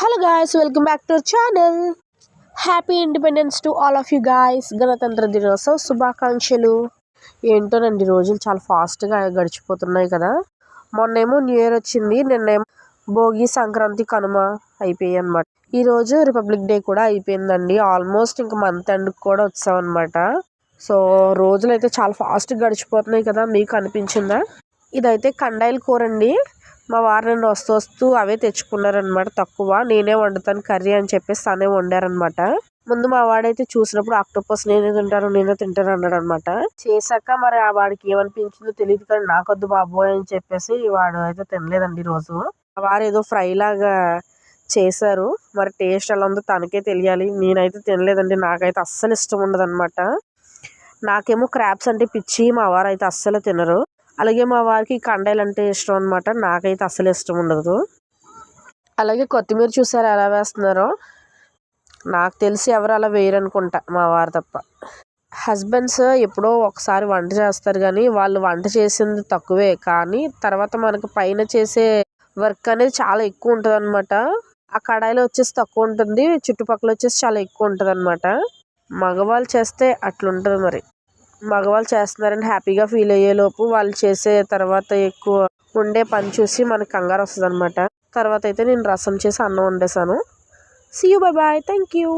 Hello guys, welcome back to our channel. Happy independence to all of you guys. గణతంత్ర దినోత్సవ శుభాకాంక్షలు. ఏంటోనండి, రోజులు చాలా ఫాస్ట్గా గడిచిపోతున్నాయి కదా. మొన్నేమో న్యూ ఇయర్ వచ్చింది, నిన్నేమో భోగి, సంక్రాంతి, కనుమ అయిపోయాయి అనమాట. ఈరోజు రిపబ్లిక్ డే కూడా అయిపోయిందండి. ఆల్మోస్ట్ ఇంక మంత్ ఎండ్కి కూడా వచ్చామన్నమాట. సో రోజులు అయితే చాలా ఫాస్ట్గా గడిచిపోతున్నాయి కదా, మీకు అనిపించిందా? ఇదైతే కండాయిల కూర అండి. మా వారు నన్ను వస్తూ అవే తెచ్చుకున్నారనమాట. తక్కువ నేనే వండుతాను కర్రీ అని చెప్పేసి తనే వండారనమాట. ముందు మా వాడైతే చూసినప్పుడు ఆక్టోపస్ నేనే తింటాను అన్నాడు అనమాట. చేశాక మరి ఆ వాడికి ఏమనిపించిందో తెలియదు, కానీ నాకొద్దు బాబోయ్ అని చెప్పేసి వాడు అయితే తినలేదండి ఈరోజు. మా వారు ఏదో ఫ్రై లాగా చేశారు, మరి టేస్ట్ ఎలా ఉందో తనకే తెలియాలి. నేనైతే తినలేదండి, నాకైతే అస్సలు ఇష్టం ఉండదు అనమాట. నాకేమో క్రాబ్స్ అంటే పిచ్చి, మా వారు అయితే అస్సలు తినరు. అలాగే మా వారికి కండాయిలు అంటే ఇష్టం అనమాట, నాకైతే అస్సలు ఇష్టం ఉండదు. అలాగే కొత్తిమీర చూసారు ఎలా వేస్తున్నారో. నాకు తెలిసి ఎవరు అలా వేయరనుకుంటా, మా వారు తప్ప. హస్బెండ్స్ ఎప్పుడో ఒకసారి వంట చేస్తారు, కానీ వాళ్ళు వంట చేసింది తక్కువే, కానీ తర్వాత మనకు పైన చేసే వర్క్ అనేది చాలా ఎక్కువ ఉంటుంది అనమాట. ఆ కడాయిలో వచ్చేసి తక్కువ ఉంటుంది, చుట్టుపక్కల వచ్చేసి చాలా ఎక్కువ ఉంటుంది అనమాట. మగవాళ్ళు చేస్తే అట్లుంటుంది. మరి మగవాళ్ళు చేస్తున్నారని హ్యాపీగా ఫీల్ అయ్యేలోపు వాళ్ళు చేసే తర్వాత ఎక్కువ ఉండే పని చూసి మనకు కంగారు వస్తుంది అనమాట. తర్వాత అయితే నేను రసం చేసి అన్నం వండేసాను. See you, bye bye, thank you.